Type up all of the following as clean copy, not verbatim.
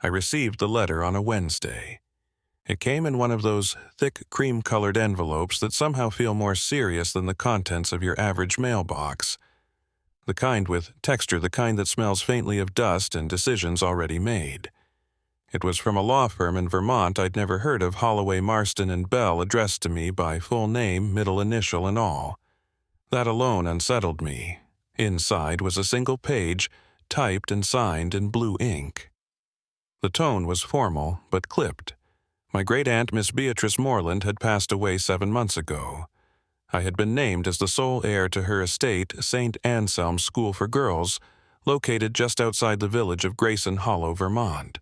I received the letter on a Wednesday. It came in one of those thick cream-colored envelopes that somehow feel more serious than the contents of your average mailbox. The kind with texture, the kind that smells faintly of dust and decisions already made. It was from a law firm in Vermont I'd never heard of, Holloway, Marston, and Bell, addressed to me by full name, middle initial, and all. That alone unsettled me. Inside was a single page, typed and signed in blue ink. The tone was formal, but clipped. My great-aunt, Miss Beatrice Morland, had passed away 7 months ago. I had been named as the sole heir to her estate, St. Anselm's School for Girls, located just outside the village of Grayson Hollow, Vermont.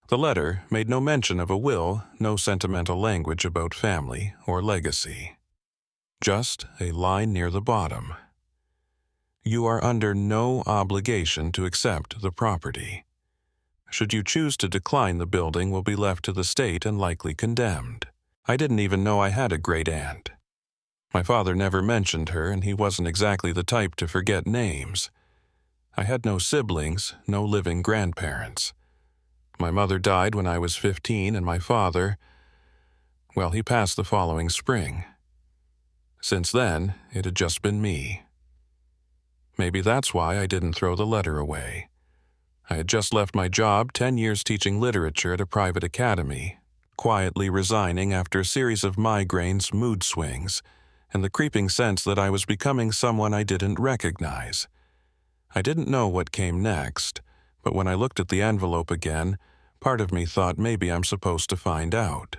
The letter made no mention of a will, no sentimental language about family or legacy. Just a line near the bottom. You are under no obligation to accept the property. Should you choose to decline, the building will be left to the state and likely condemned. I didn't even know I had a great-aunt. My father never mentioned her, and he wasn't exactly the type to forget names. I had no siblings, no living grandparents. My mother died when I was 15, and my father, well, he passed the following spring. Since then, it had just been me. Maybe that's why I didn't throw the letter away. I had just left my job, 10 years teaching literature at a private academy, quietly resigning after a series of migraines, mood swings, and the creeping sense that I was becoming someone I didn't recognize. I didn't know what came next, but when I looked at the envelope again, part of me thought maybe I'm supposed to find out.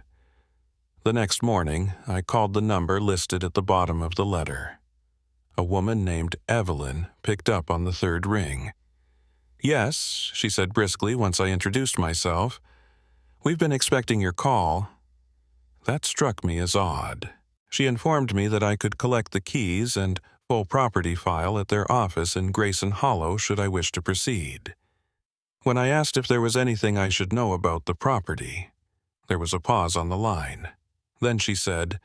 The next morning, I called the number listed at the bottom of the letter. A woman named Evelyn picked up on the third ring. "Yes," she said briskly once I introduced myself. "We've been expecting your call." That struck me as odd. She informed me that I could collect the keys and full property file at their office in Grayson Hollow should I wish to proceed. When I asked if there was anything I should know about the property, there was a pause on the line. Then she said,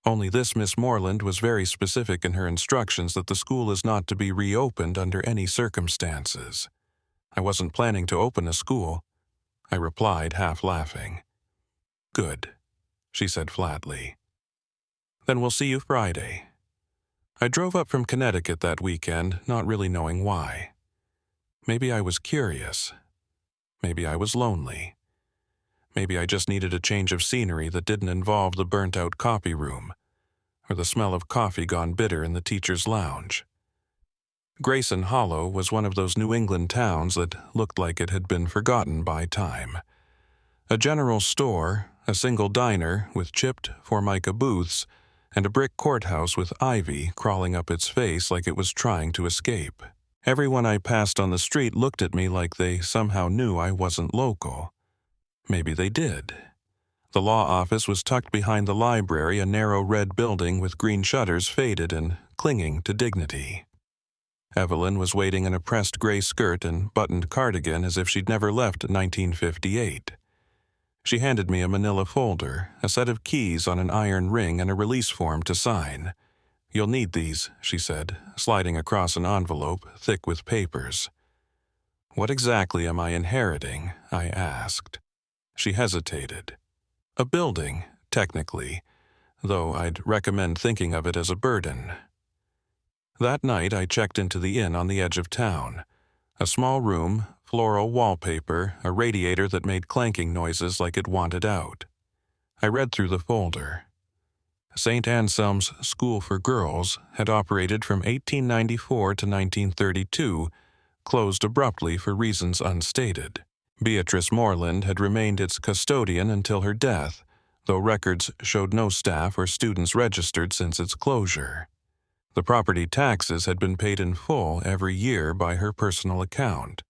"Only this Miss Morland was very specific in her instructions that the school is not to be reopened under any circumstances." I wasn't planning to open a school, I replied, half laughing. "Good," she said flatly. "Then we'll see you Friday." I drove up from Connecticut that weekend, not really knowing why. Maybe I was curious. Maybe I was lonely. Maybe I just needed a change of scenery that didn't involve the burnt-out copy room, or the smell of coffee gone bitter in the teacher's lounge. Grayson Hollow was one of those New England towns that looked like it had been forgotten by time. A general store, a single diner with chipped Formica booths, and a brick courthouse with ivy crawling up its face like it was trying to escape. Everyone I passed on the street looked at me like they somehow knew I wasn't local. Maybe they did. The law office was tucked behind the library, a narrow red building with green shutters faded and clinging to dignity. Evelyn was wearing an a pressed gray skirt and buttoned cardigan as if she'd never left 1958. She handed me a manila folder, a set of keys on an iron ring, and a release form to sign. "You'll need these," she said, sliding across an envelope thick with papers. "What exactly am I inheriting?" I asked. She hesitated. "A building, technically, though I'd recommend thinking of it as a burden." That night I checked into the inn on the edge of town. A small room, floral wallpaper, a radiator that made clanking noises like it wanted out. I read through the folder. St. Anselm's School for Girls had operated from 1894 to 1932, closed abruptly for reasons unstated. Beatrice Morland had remained its custodian until her death, though records showed no staff or students registered since its closure. The property taxes had been paid in full every year by her personal account.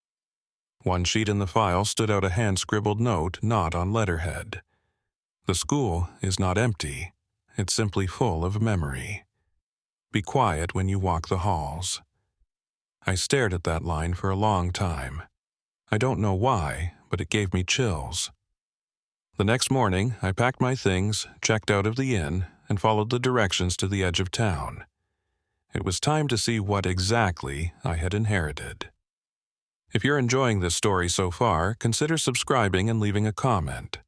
One sheet in the file stood out a hand-scribbled note not on letterhead. "The school is not empty. It's simply full of memory. Be quiet when you walk the halls." I stared at that line for a long time. I don't know why, but it gave me chills. The next morning, I packed my things, checked out of the inn, and followed the directions to the edge of town. It was time to see what exactly I had inherited. If you're enjoying this story so far, consider subscribing and leaving a comment.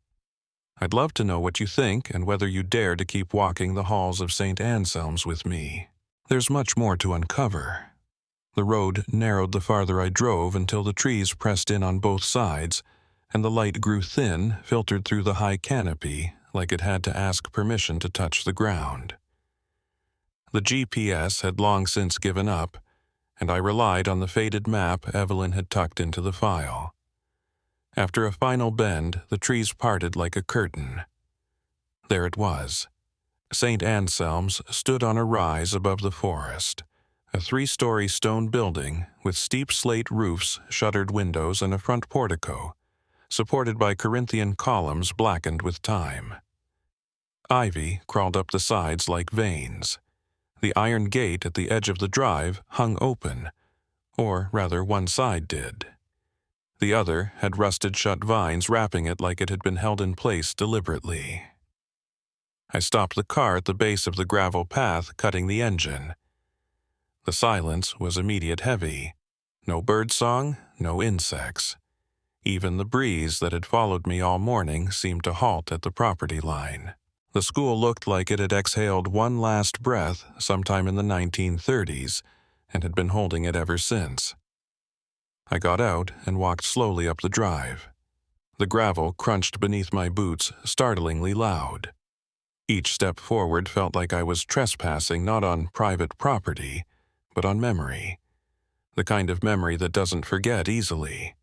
I'd love to know what you think and whether you dare to keep walking the halls of St. Anselm's with me. There's much more to uncover. The road narrowed the farther I drove until the trees pressed in on both sides, and the light grew thin, filtered through the high canopy, like it had to ask permission to touch the ground. The GPS had long since given up, and I relied on the faded map Evelyn had tucked into the file. After a final bend, the trees parted like a curtain. There it was. St. Anselm's stood on a rise above the forest, a 3-story stone building with steep slate roofs, shuttered windows, and a front portico, supported by Corinthian columns blackened with time. Ivy crawled up the sides like veins. The iron gate at the edge of the drive hung open, or rather one side did. The other had rusted shut vines wrapping it like it had been held in place deliberately. I stopped the car at the base of the gravel path, cutting the engine. The silence was immediate heavy. No birdsong, no insects. Even the breeze that had followed me all morning seemed to halt at the property line. The school looked like it had exhaled one last breath sometime in the 1930s and had been holding it ever since. I got out and walked slowly up the drive. The gravel crunched beneath my boots, startlingly loud. Each step forward felt like I was trespassing not on private property, but on memory. The kind of memory that doesn't forget easily.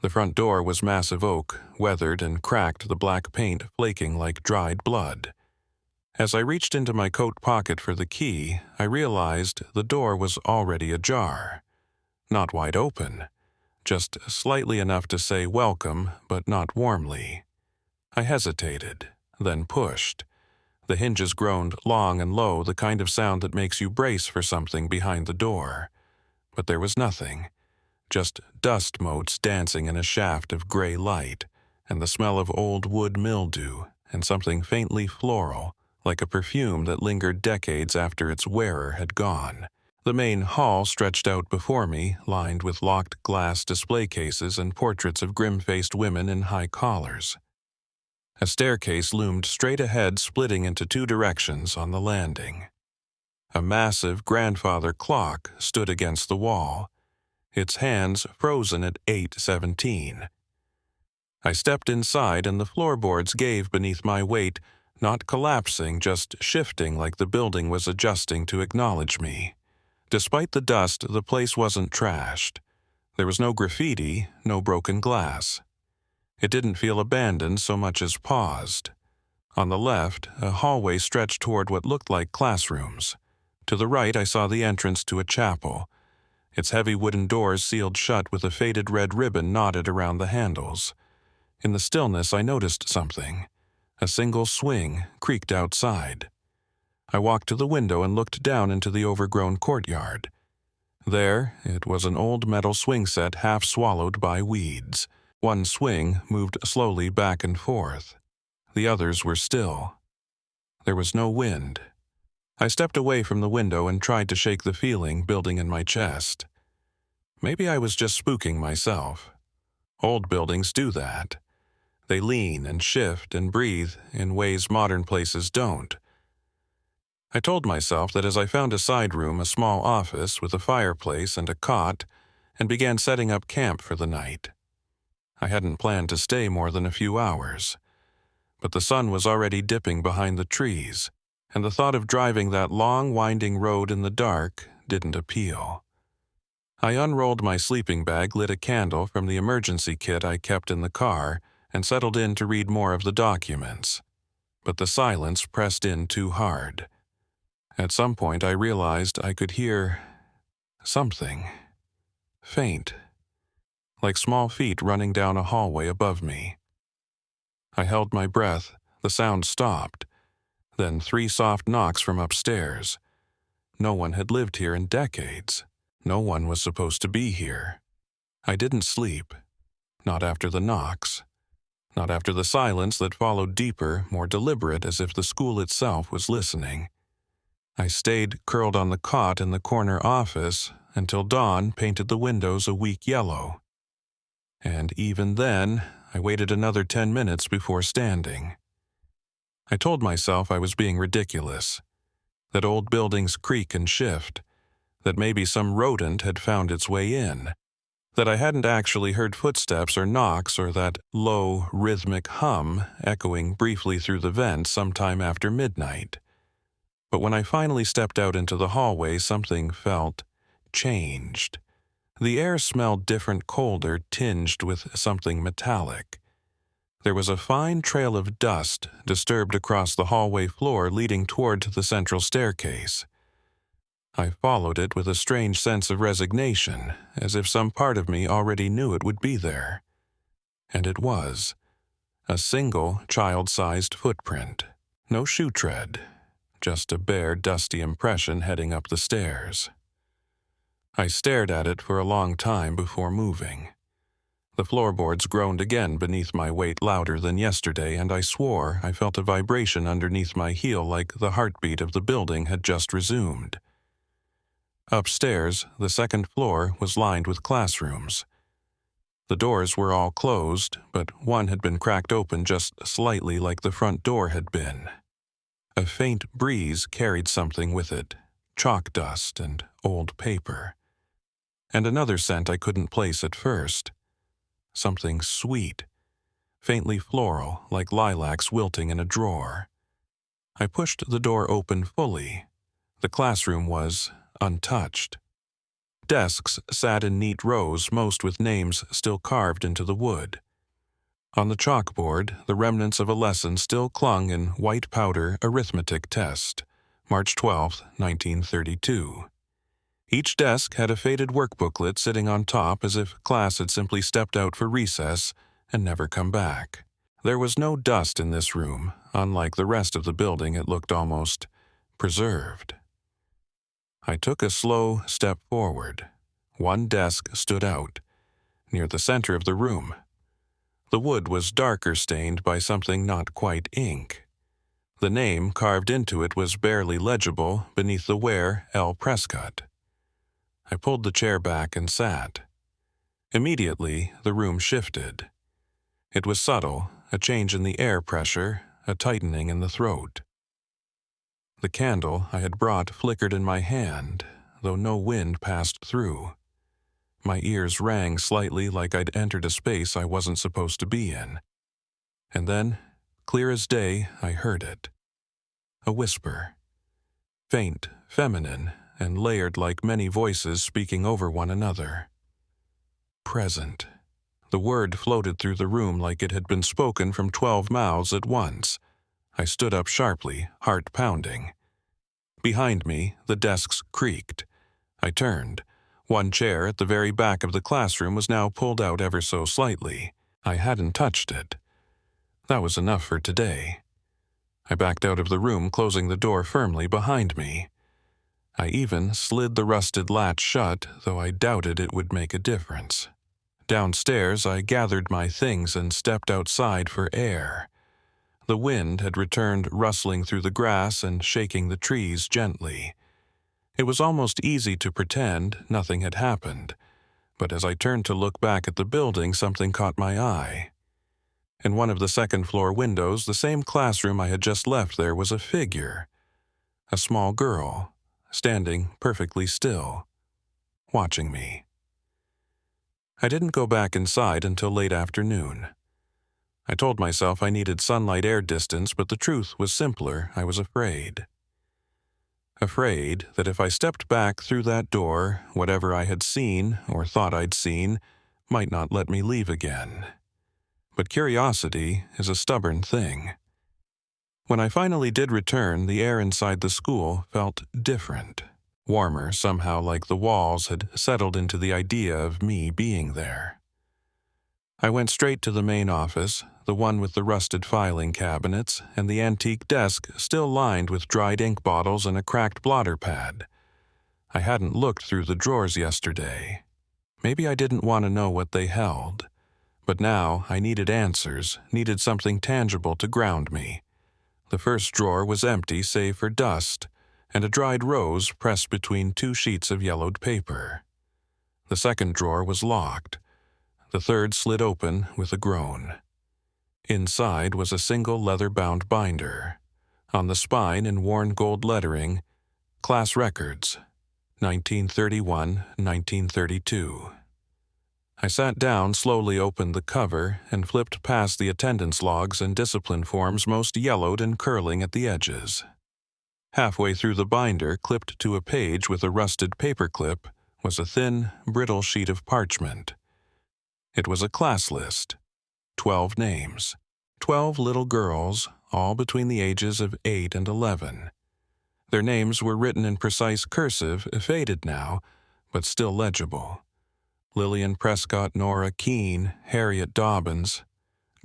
The front door was massive oak, weathered and cracked, the black paint flaking like dried blood. As I reached into my coat pocket for the key, I realized the door was already ajar. Not wide open, just slightly enough to say welcome, but not warmly. I hesitated, then pushed. The hinges groaned long and low, the kind of sound that makes you brace for something behind the door. But there was nothing. Just dust motes dancing in a shaft of gray light, and the smell of old wood mildew, and something faintly floral, like a perfume that lingered decades after its wearer had gone. The main hall stretched out before me, lined with locked glass display cases and portraits of grim-faced women in high collars. A staircase loomed straight ahead, splitting into 2 directions on the landing. A massive grandfather clock stood against the wall, its hands frozen at 8:17. I stepped inside and the floorboards gave beneath my weight, not collapsing, just shifting like the building was adjusting to acknowledge me. Despite the dust, the place wasn't trashed. There was no graffiti, no broken glass. It didn't feel abandoned so much as paused. On the left, a hallway stretched toward what looked like classrooms. To the right, I saw the entrance to a chapel, its heavy wooden doors sealed shut with a faded red ribbon knotted around the handles. In the stillness, I noticed something. A single swing creaked outside. I walked to the window and looked down into the overgrown courtyard. There, it was an old metal swing set half swallowed by weeds. One swing moved slowly back and forth. The others were still. There was no wind. I stepped away from the window and tried to shake the feeling building in my chest. Maybe I was just spooking myself. Old buildings do that. They lean and shift and breathe in ways modern places don't. I told myself that as I found a side room, a small office with a fireplace and a cot, and began setting up camp for the night. I hadn't planned to stay more than a few hours, but the sun was already dipping behind the trees, and the thought of driving that long, winding road in the dark didn't appeal. I unrolled my sleeping bag, lit a candle from the emergency kit I kept in the car, and settled in to read more of the documents. But the silence pressed in too hard. At some point I realized I could hear something, faint, like small feet running down a hallway above me. I held my breath, the sound stopped, then 3 soft knocks from upstairs. No one had lived here in decades. No one was supposed to be here. I didn't sleep. Not after the knocks. Not after the silence that followed, deeper, more deliberate, as if the school itself was listening. I stayed curled on the cot in the corner office until dawn painted the windows a weak yellow. And even then, I waited another 10 minutes before standing. I told myself I was being ridiculous, that old buildings creak and shift, that maybe some rodent had found its way in, that I hadn't actually heard footsteps or knocks or that low, rhythmic hum echoing briefly through the vents sometime after midnight. But when I finally stepped out into the hallway, something felt changed. The air smelled different, colder, tinged with something metallic. There was a fine trail of dust disturbed across the hallway floor leading toward the central staircase. I followed it with a strange sense of resignation, as if some part of me already knew it would be there. And it was. A single, child-sized footprint. No shoe tread, just a bare, dusty impression heading up the stairs. I stared at it for a long time before moving. The floorboards groaned again beneath my weight louder than yesterday, and I swore I felt a vibration underneath my heel like the heartbeat of the building had just resumed. Upstairs, the second floor was lined with classrooms. The doors were all closed, but one had been cracked open just slightly like the front door had been. A faint breeze carried something with it, chalk dust and old paper. And another scent I couldn't place at first. Something sweet, faintly floral, like lilacs wilting in a drawer. I pushed the door open fully. The classroom was untouched. Desks sat in neat rows, most with names still carved into the wood. On the chalkboard, the remnants of a lesson still clung in white powder arithmetic test, March 12, 1932. Each desk had a faded workbooklet sitting on top as if class had simply stepped out for recess and never come back. There was no dust in this room. Unlike the rest of the building, it looked almost preserved. I took a slow step forward. One desk stood out, near the center of the room. The wood was darker stained by something not quite ink. The name carved into it was barely legible beneath the "Ware L. Prescott." I pulled the chair back and sat. Immediately, the room shifted. It was subtle, a change in the air pressure, a tightening in the throat. The candle I had brought flickered in my hand, though no wind passed through. My ears rang slightly like I'd entered a space I wasn't supposed to be in. And then, clear as day, I heard it. A whisper. Faint, feminine, and layered like many voices speaking over one another. Present. The word floated through the room like it had been spoken from 12 mouths at once. I stood up sharply, heart pounding. Behind me, the desks creaked. I turned. One chair at the very back of the classroom was now pulled out ever so slightly. I hadn't touched it. That was enough for today. I backed out of the room, closing the door firmly behind me. I even slid the rusted latch shut, though I doubted it would make a difference. Downstairs, I gathered my things and stepped outside for air. The wind had returned, rustling through the grass and shaking the trees gently. It was almost easy to pretend nothing had happened, but as I turned to look back at the building, something caught my eye. In one of the second-floor windows, the same classroom I had just left, there was a figure. A small girl, standing perfectly still, watching me. I didn't go back inside until late afternoon. I told myself I needed sunlight-air distance, but the truth was simpler. I was afraid. Afraid that if I stepped back through that door, whatever I had seen or thought I'd seen might not let me leave again. But curiosity is a stubborn thing. When I finally did return, the air inside the school felt different. Warmer, somehow, like the walls had settled into the idea of me being there. I went straight to the main office, the one with the rusted filing cabinets and the antique desk still lined with dried ink bottles and a cracked blotter pad. I hadn't looked through the drawers yesterday. Maybe I didn't want to know what they held. But now I needed answers, needed something tangible to ground me. The first drawer was empty save for dust, and a dried rose pressed between 2 sheets of yellowed paper. The second drawer was locked. The third slid open with a groan. Inside was a single leather-bound binder. On the spine, in worn gold lettering, Class Records, 1931-1932. I sat down, slowly opened the cover, and flipped past the attendance logs and discipline forms most yellowed and curling at the edges. Halfway through the binder, clipped to a page with a rusted paperclip, was a thin, brittle sheet of parchment. It was a class list. 12 names. 12 little girls, all between the ages of 8 and 11. Their names were written in precise cursive, faded now, but still legible. Lillian Prescott, Nora Keene, Harriet Dobbins,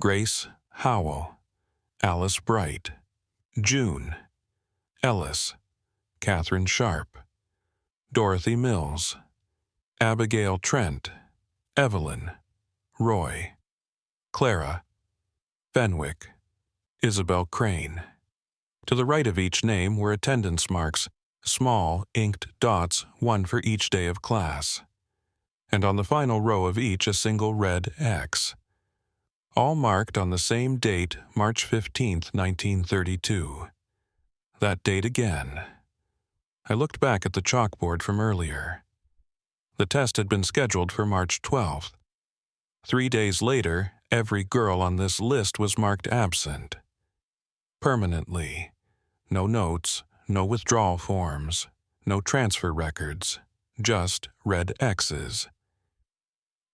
Grace Howell, Alice Bright, June, Ellis, Catherine Sharp, Dorothy Mills, Abigail Trent, Evelyn, Roy, Clara, Fenwick, Isabel Crane. To the right of each name were attendance marks, small, inked dots, one for each day of class. And on the final row of each a single red X. All marked on the same date, March 15, 1932. That date again. I looked back at the chalkboard from earlier. The test had been scheduled for March 12th. 3 days later, every girl on this list was marked absent. Permanently. No notes, no withdrawal forms, no transfer records, just red X's.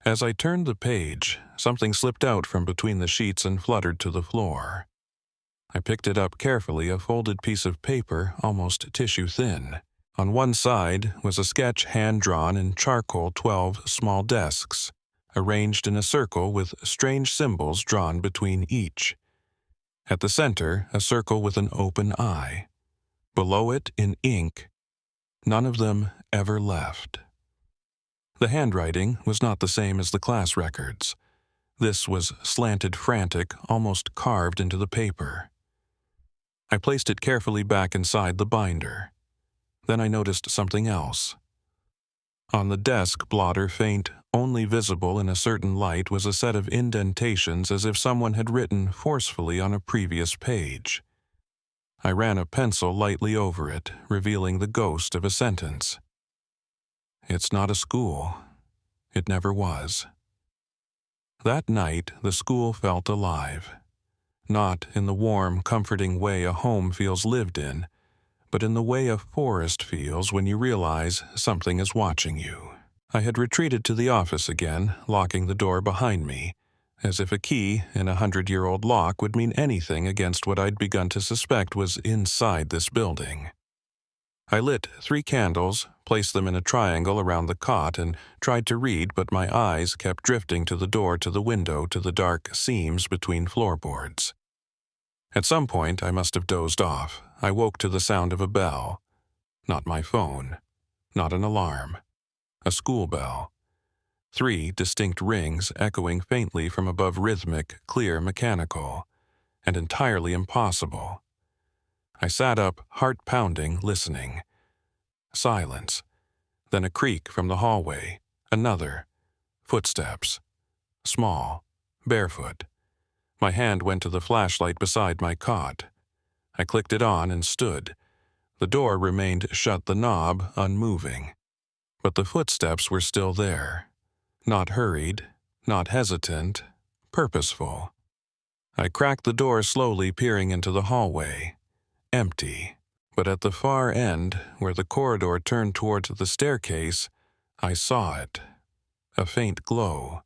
As I turned the page, something slipped out from between the sheets and fluttered to the floor. I picked it up carefully, a folded piece of paper, almost tissue thin. On one side was a sketch hand-drawn in charcoal, 12 small desks, arranged in a circle with strange symbols drawn between each. At the center, a circle with an open eye. Below it, in ink, none of them ever left. The handwriting was not the same as the class records. This was slanted, frantic, almost carved into the paper. I placed it carefully back inside the binder. Then I noticed something else. On the desk blotter, faint, only visible in a certain light, was a set of indentations as if someone had written forcefully on a previous page. I ran a pencil lightly over it, revealing the ghost of a sentence. It's not a school. It never was. That night, the school felt alive. Not in the warm, comforting way a home feels lived in, but in the way a forest feels when you realize something is watching you. I had retreated to the office again, locking the door behind me, as if a key in a 100-year-old lock would mean anything against what I'd begun to suspect was inside this building. I lit 3 candles, placed them in a triangle around the cot, and tried to read, but my eyes kept drifting to the door, to the window, to the dark seams between floorboards. At some point, I must have dozed off. I woke to the sound of a bell. Not my phone. Not an alarm. A school bell. 3 distinct rings echoing faintly from above, rhythmic, clear, mechanical, and entirely impossible. I sat up, heart pounding, listening. Silence. Then a creak from the hallway. Another. Footsteps. Small. Barefoot. My hand went to the flashlight beside my cot. I clicked it on and stood. The door remained shut, the knob unmoving. But the footsteps were still there. Not hurried, not hesitant, purposeful. I cracked the door slowly, peering into the hallway. Empty. But at the far end, where the corridor turned towards the staircase, I saw it. A faint glow,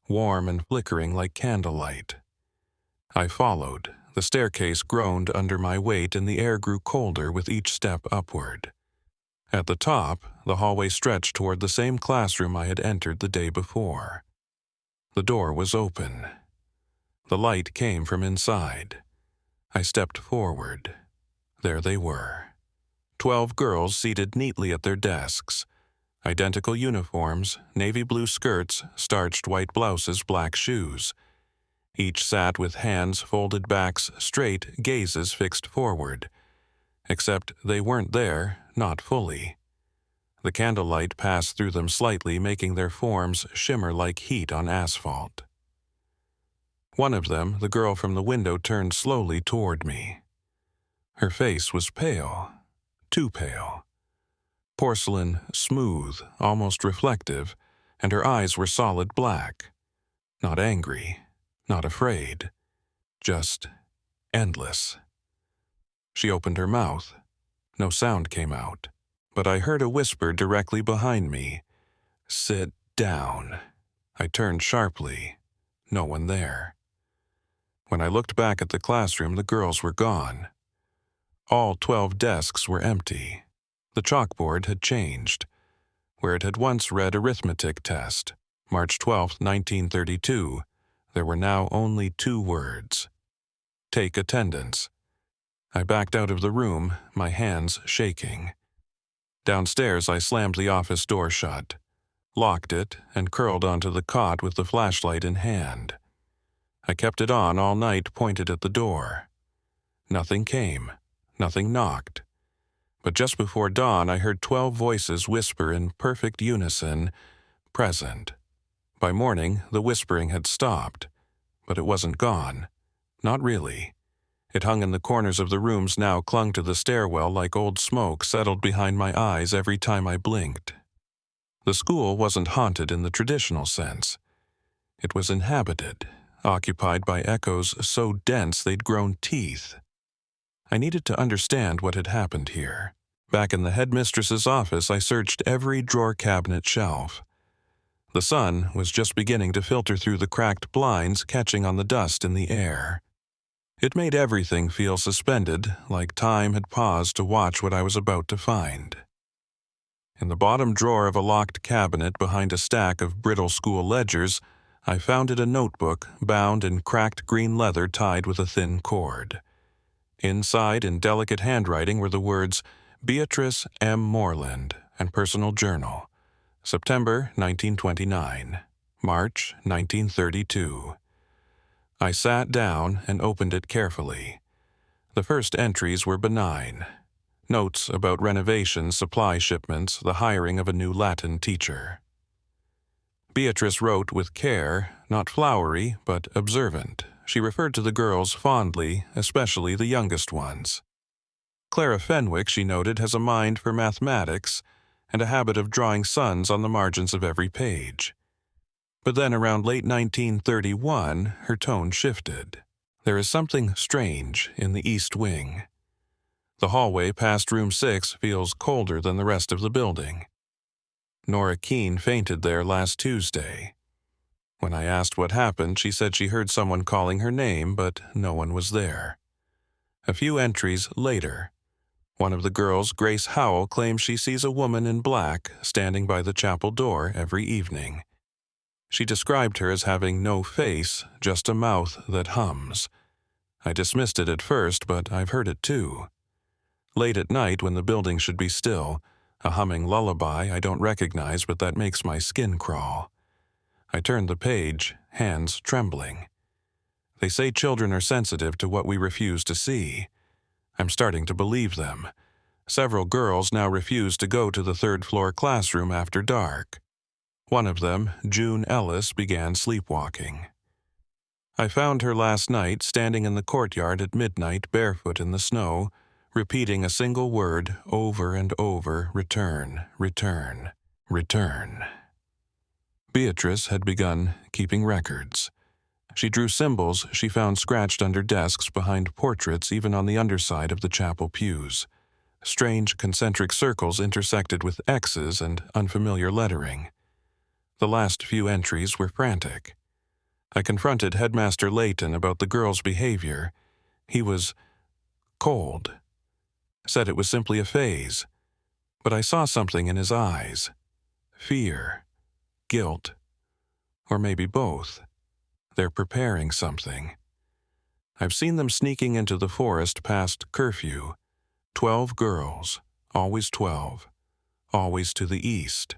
warm and flickering like candlelight. I followed. The staircase groaned under my weight, and the air grew colder with each step upward. At the top, the hallway stretched toward the same classroom I had entered the day before. The door was open. The light came from inside. I stepped forward. There they were. 12 girls seated neatly at their desks. Identical uniforms, navy blue skirts, starched white blouses, black shoes. Each sat with hands folded, backs straight, gazes fixed forward. Except they weren't there, not fully. The candlelight passed through them slightly, making their forms shimmer like heat on asphalt. One of them, the girl from the window, turned slowly toward me. Her face was pale, too pale. Porcelain, smooth, almost reflective, and her eyes were solid black. Not angry, not afraid, just endless. She opened her mouth. No sound came out, but I heard a whisper directly behind me. "Sit down." I turned sharply. No one there. When I looked back at the classroom, the girls were gone. All 12 desks were empty. The chalkboard had changed. Where it had once read arithmetic test, March 12, 1932, there were now only 2 words. Take attendance. I backed out of the room, my hands shaking. Downstairs, I slammed the office door shut, locked it, and curled onto the cot with the flashlight in hand. I kept it on all night, pointed at the door. Nothing came. Nothing knocked. But just before dawn, I heard 12 voices whisper in perfect unison, "Present." By morning, the whispering had stopped, but it wasn't gone. Not really. It hung in the corners of the rooms, now clung to the stairwell like old smoke, settled behind my eyes every time I blinked. The school wasn't haunted in the traditional sense. It was inhabited, occupied by echoes so dense they'd grown teeth. I needed to understand what had happened here. Back in the headmistress's office, I searched every drawer cabinet shelf. The sun was just beginning to filter through the cracked blinds, catching on the dust in the air. It made everything feel suspended, like time had paused to watch what I was about to find. In the bottom drawer of a locked cabinet behind a stack of brittle school ledgers, I found a notebook bound in cracked green leather tied with a thin cord. Inside, in delicate handwriting, were the words Beatrice M. Moreland and Personal Journal, September 1929, March 1932. I sat down and opened it carefully. The first entries were benign. Notes about renovations, supply shipments, the hiring of a new Latin teacher. Beatrice wrote with care, not flowery, but observant. She referred to the girls fondly, especially the youngest ones. Clara Fenwick, she noted, has a mind for mathematics and a habit of drawing suns on the margins of every page. But then around late 1931, her tone shifted. There is something strange in the East Wing. The hallway past room 6 feels colder than the rest of the building. Nora Keene fainted there last Tuesday. When I asked what happened, she said she heard someone calling her name, but no one was there. A few entries later, one of the girls, Grace Howell, claims she sees a woman in black standing by the chapel door every evening. She described her as having no face, just a mouth that hums. I dismissed it at first, but I've heard it too. Late at night, when the building should be still, a humming lullaby I don't recognize, but that makes my skin crawl. I turned the page, hands trembling. They say children are sensitive to what we refuse to see. I'm starting to believe them. Several girls now refuse to go to the third-floor classroom after dark. One of them, June Ellis, began sleepwalking. I found her last night standing in the courtyard at midnight, barefoot in the snow, repeating a single word over and over, "Return, return, return." Beatrice had begun keeping records. She drew symbols she found scratched under desks behind portraits, even on the underside of the chapel pews. Strange concentric circles intersected with X's and unfamiliar lettering. The last few entries were frantic. I confronted Headmaster Layton about the girl's behavior. He was cold. Said it was simply a phase. But I saw something in his eyes. Fear. Guilt. Or maybe both. They're preparing something. I've seen them sneaking into the forest past curfew. 12 girls. Always 12. Always to the east.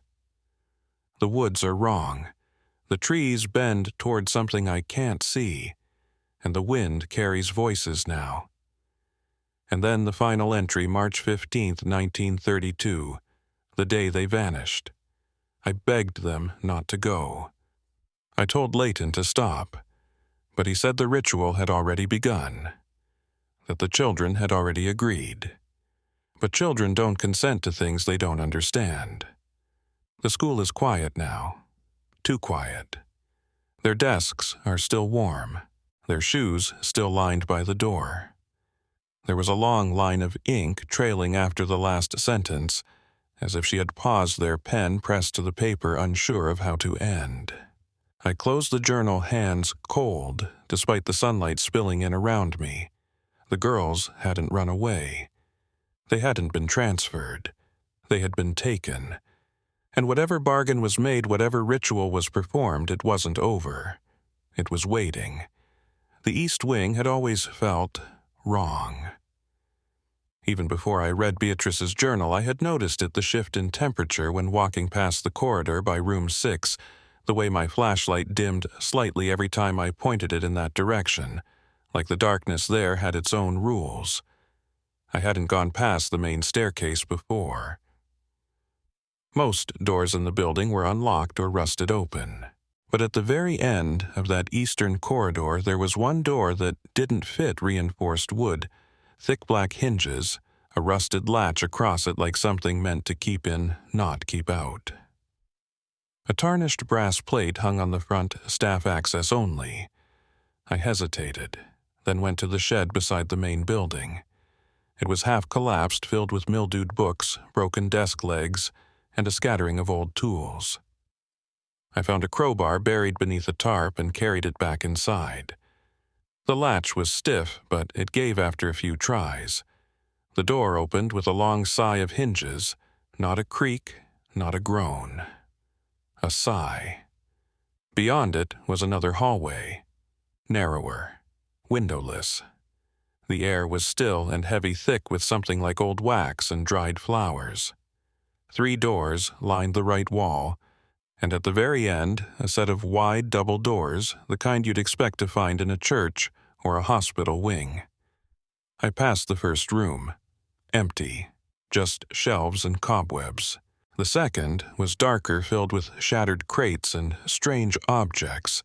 The woods are wrong. The trees bend toward something I can't see. And the wind carries voices now. And then the final entry, March 15, 1932. the day they vanished. I begged them not to go. I told Leighton to stop, but he said the ritual had already begun, that the children had already agreed. But children don't consent to things they don't understand. The school is quiet now, too quiet. Their desks are still warm, their shoes still lined by the door. There was a long line of ink trailing after the last sentence, as if she had paused their pen pressed to the paper, unsure of how to end. I closed the journal, hands cold, despite the sunlight spilling in around me. The girls hadn't run away. They hadn't been transferred. They had been taken. And whatever bargain was made, whatever ritual was performed, it wasn't over. It was waiting. The East Wing had always felt wrong. Even before I read Beatrice's journal, I had noticed the shift in temperature when walking past the corridor by room 6, the way my flashlight dimmed slightly every time I pointed it in that direction, like the darkness there had its own rules. I hadn't gone past the main staircase before. Most doors in the building were unlocked or rusted open. But at the very end of that eastern corridor, there was one door that didn't fit reinforced wood, thick black hinges, a rusted latch across it like something meant to keep in, not keep out. A tarnished brass plate hung on the front, staff access only. I hesitated, then went to the shed beside the main building. It was half collapsed, filled with mildewed books, broken desk legs, and a scattering of old tools. I found a crowbar buried beneath a tarp and carried it back inside. The latch was stiff, but it gave after a few tries. The door opened with a long sigh of hinges, not a creak, not a groan. A sigh. Beyond it was another hallway, narrower, windowless. The air was still and heavy, thick with something like old wax and dried flowers. 3 doors lined the right wall, and at the very end, a set of wide double doors, the kind you'd expect to find in a church or a hospital wing. I passed the first room, empty, just shelves and cobwebs. The second was darker, filled with shattered crates and strange objects,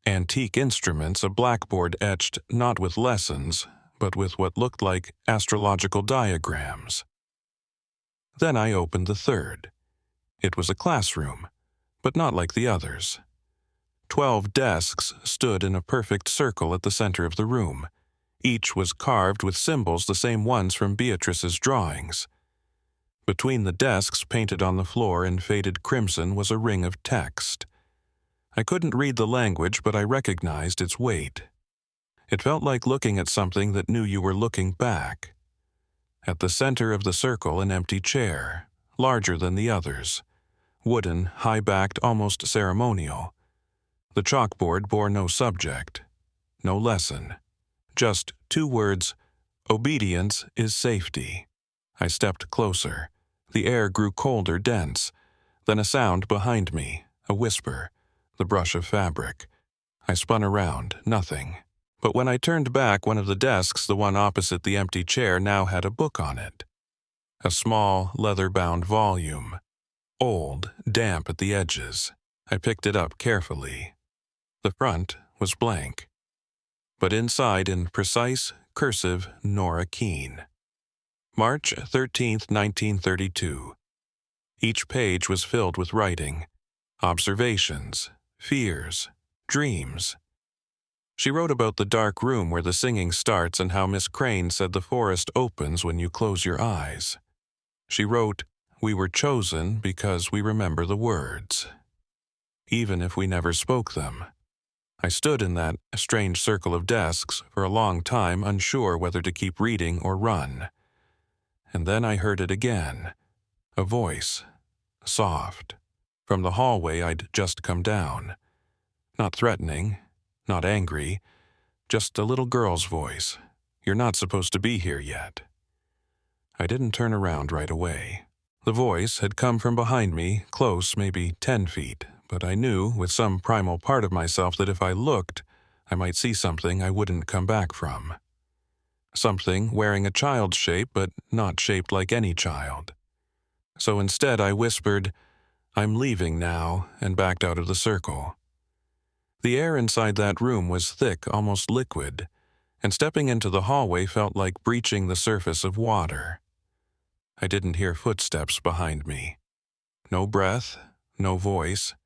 antique instruments, a blackboard etched not with lessons, but with what looked like astrological diagrams. Then I opened the third. It was a classroom, but not like the others. 12 desks stood in a perfect circle at the center of the room. Each was carved with symbols, the same ones from Beatrice's drawings. Between the desks, painted on the floor in faded crimson, was a ring of text. I couldn't read the language, but I recognized its weight. It felt like looking at something that knew you were looking back. At the center of the circle, an empty chair, larger than the others. Wooden, high-backed, almost ceremonial. The chalkboard bore no subject, no lesson. Just 2 words, "Obedience is safety." I stepped closer. The air grew colder, dense. Then a sound behind me, a whisper, the brush of fabric. I spun around, nothing. But when I turned back, one of the desks, the one opposite the empty chair, now had a book on it. A small, leather-bound volume. Old, damp at the edges. I picked it up carefully. The front was blank. But inside, in precise, cursive, Nora Keene. March 13th, 1932. Each page was filled with writing. Observations, fears, dreams. She wrote about the dark room where the singing starts and how Miss Crane said the forest opens when you close your eyes. She wrote, "We were chosen because we remember the words, even if we never spoke them." I stood in that strange circle of desks for a long time, unsure whether to keep reading or run. And then I heard it again, a voice, soft, from the hallway I'd just come down. Not threatening, not angry, just a little girl's voice. "You're not supposed to be here yet." I didn't turn around right away. The voice had come from behind me, close, maybe 10 feet, but I knew with some primal part of myself that if I looked, I might see something I wouldn't come back from. Something wearing a child's shape, but not shaped like any child. So instead I whispered, "I'm leaving now," and backed out of the circle. The air inside that room was thick, almost liquid, and stepping into the hallway felt like breaching the surface of water. I didn't hear footsteps behind me. No breath, no voice,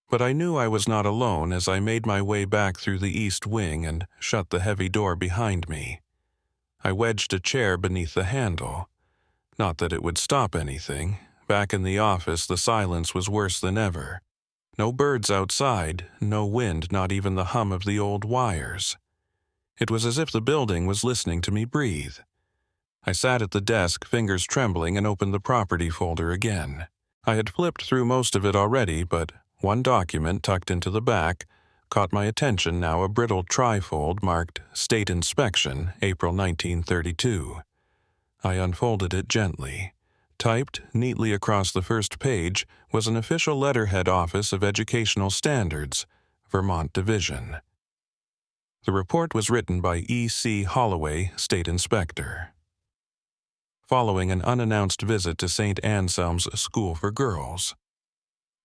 but I knew I was not alone as I made my way back through the east wing and shut the heavy door behind me. I wedged a chair beneath the handle. Not that it would stop anything. Back in the office, the silence was worse than ever. No birds outside, no wind, not even the hum of the old wires. It was as if the building was listening to me breathe. I sat at the desk, fingers trembling, and opened the property folder again. I had flipped through most of it already, but one document tucked into the back caught my attention, now a brittle trifold marked State Inspection, April 1932. I unfolded it gently. Typed neatly across the first page was an official letterhead Office of Educational Standards, Vermont Division. The report was written by E.C. Holloway, State Inspector. Following an unannounced visit to St. Anselm's School for Girls.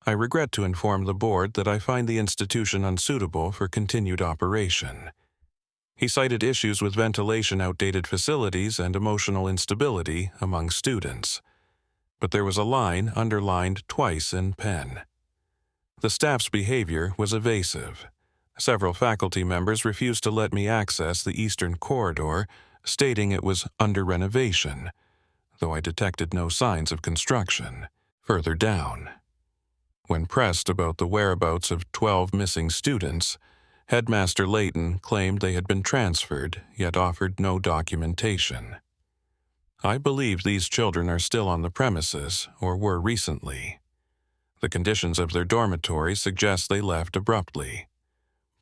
I regret to inform the board that I find the institution unsuitable for continued operation. He cited issues with ventilation, outdated facilities, and emotional instability among students. But there was a line underlined twice in pen. The staff's behavior was evasive. Several faculty members refused to let me access the eastern corridor, stating it was under renovation, though I detected no signs of construction. Further down. When pressed about the whereabouts of 12 missing students, Headmaster Layton claimed they had been transferred, yet offered no documentation. I believe these children are still on the premises, or were recently. The conditions of their dormitories suggest they left abruptly.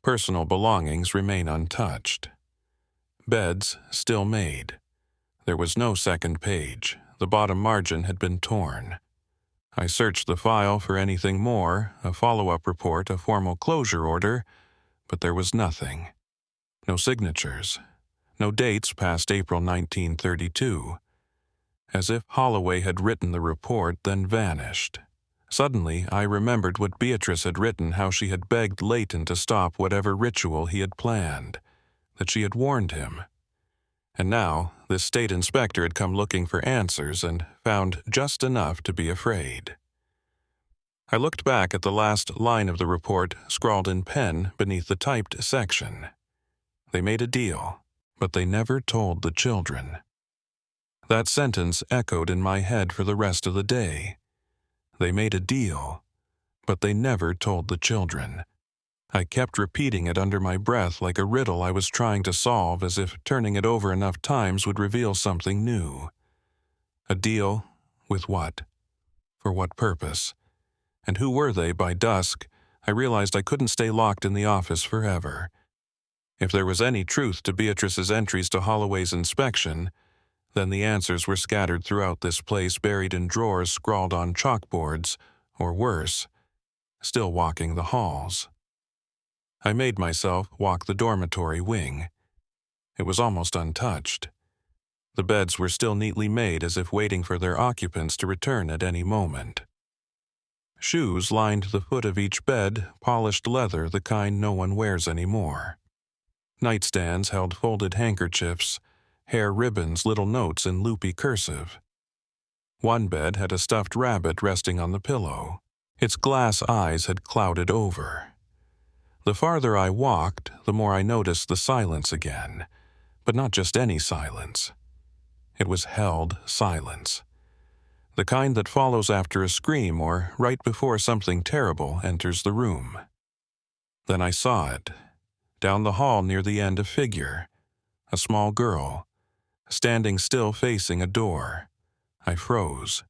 Personal belongings remain untouched. Beds still made. There was no second page. The bottom margin had been torn. I searched the file for anything more, a follow-up report, a formal closure order, but there was nothing. No signatures. No dates past April 1932. As if Holloway had written the report, then vanished. Suddenly, I remembered what Beatrice had written, how she had begged Layton to stop whatever ritual he had planned, that she had warned him. And now, this state inspector had come looking for answers and found just enough to be afraid. I looked back at the last line of the report, scrawled in pen beneath the typed section. They made a deal, but they never told the children. That sentence echoed in my head for the rest of the day. They made a deal, but they never told the children. I kept repeating it under my breath like a riddle I was trying to solve, as if turning it over enough times would reveal something new. A deal with what? For what purpose? And who were they? By dusk, I realized I couldn't stay locked in the office forever. If there was any truth to Beatrice's entries to Holloway's inspection, then the answers were scattered throughout this place, buried in drawers scrawled on chalkboards, or worse, still walking the halls. I made myself walk the dormitory wing. It was almost untouched. The beds were still neatly made, as if waiting for their occupants to return at any moment. Shoes lined the foot of each bed, polished leather, the kind no one wears anymore. Nightstands held folded handkerchiefs, hair ribbons, little notes in loopy cursive. One bed had a stuffed rabbit resting on the pillow. Its glass eyes had clouded over. The farther I walked, the more I noticed the silence again, but not just any silence. It was held silence. The kind that follows after a scream or right before something terrible enters the room. Then I saw it. Down the hall near the end, a figure. A small girl, standing still facing a door. I froze.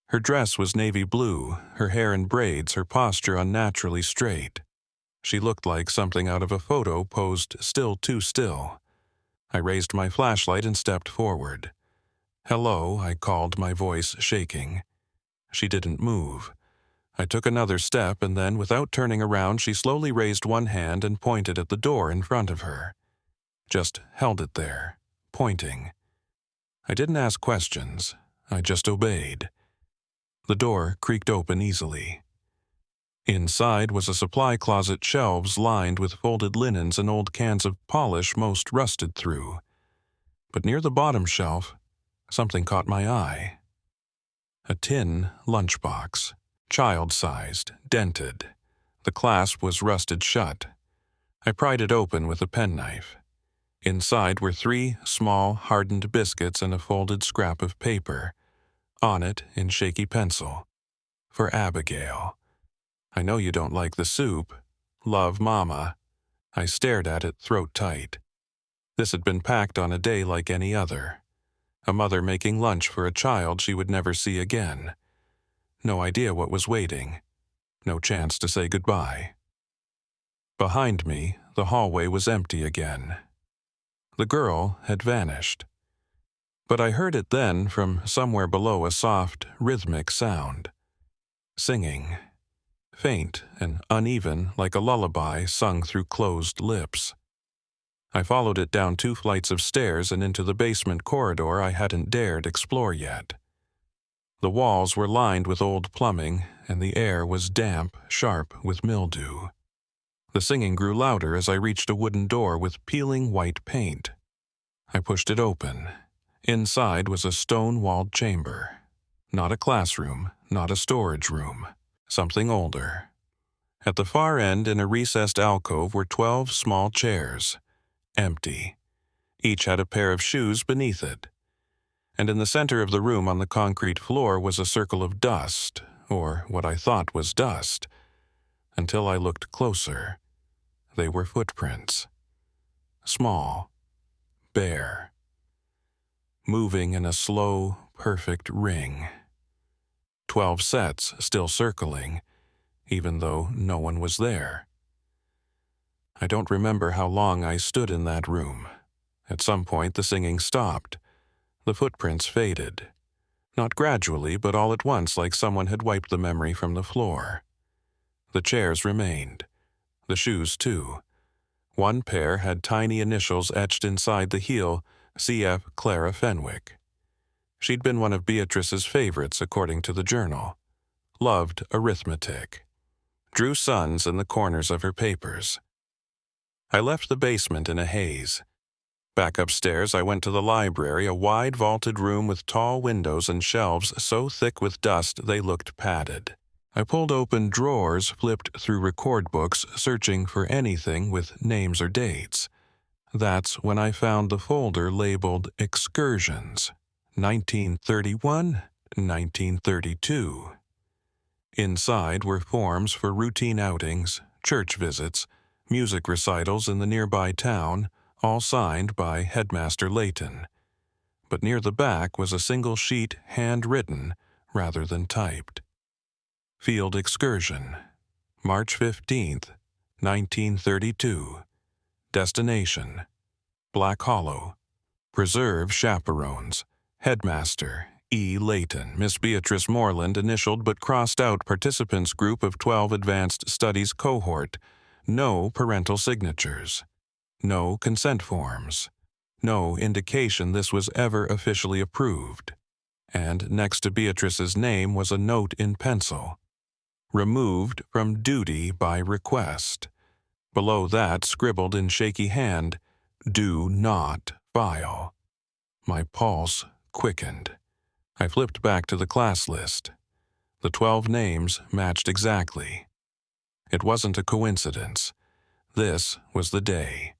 Her dress was navy blue, her hair in braids, her posture unnaturally straight. She looked like something out of a photo posed still too still. I raised my flashlight and stepped forward. "Hello," I called, my voice shaking. She didn't move. I took another step, and then, without turning around, she slowly raised one hand and pointed at the door in front of her. Just held it there, pointing. I didn't ask questions. I just obeyed. The door creaked open easily. Inside was a supply closet, shelves lined with folded linens and old cans of polish most rusted through. But near the bottom shelf, something caught my eye. A tin lunchbox, child-sized, dented. The clasp was rusted shut. I pried it open with a penknife. Inside were 3 small, hardened biscuits and a folded scrap of paper. On it, in shaky pencil, "For Abigail. I know you don't like the soup. Love, Mama." I stared at it, throat tight. This had been packed on a day like any other. A mother making lunch for a child she would never see again. No idea what was waiting. No chance to say goodbye. Behind me, the hallway was empty again. The girl had vanished. But I heard it then from somewhere below, a soft, rhythmic sound. Singing. Faint and uneven, like a lullaby sung through closed lips. I followed it down 2 flights of stairs and into the basement corridor I hadn't dared explore yet. The walls were lined with old plumbing, and the air was damp, sharp with mildew. The singing grew louder as I reached a wooden door with peeling white paint. I pushed it open. Inside was a stone-walled chamber. Not a classroom, not a storage room. Something older. At the far end, in a recessed alcove, were 12 small chairs. Empty. Each had a pair of shoes beneath it. And in the center of the room on the concrete floor was a circle of dust, or what I thought was dust. Until I looked closer, they were footprints. Small. Bare. Moving in a slow, perfect ring. 12 sets still circling, even though no one was there. I don't remember how long I stood in that room. At some point the singing stopped. The footprints faded. Not gradually, but all at once, like someone had wiped the memory from the floor. The chairs remained. The shoes, too. One pair had tiny initials etched inside the heel, C.F. Clara Fenwick. She'd been one of Beatrice's favorites, according to the journal. Loved arithmetic. Drew suns in the corners of her papers. I left the basement in a haze. Back upstairs, I went to the library, a wide vaulted room with tall windows and shelves so thick with dust they looked padded. I pulled open drawers, flipped through record books, searching for anything with names or dates. That's when I found the folder labeled Excursions, 1931, 1932. Inside were forms for routine outings, church visits, music recitals in the nearby town, all signed by Headmaster Layton. But near the back was a single sheet handwritten rather than typed. Field Excursion, March 15th, 1932. Destination, Black Hollow. Preserve chaperones. Headmaster, E. Layton. Miss Beatrice Moreland, initialed but crossed out participants group of 12 Advanced Studies cohort. No parental signatures. No consent forms. No indication this was ever officially approved. And next to Beatrice's name was a note in pencil. Removed from duty by request. Below that, scribbled in shaky hand, "Do not file." My pulse quickened. I flipped back to the class list. The 12 names matched exactly. It wasn't a coincidence. This was the day.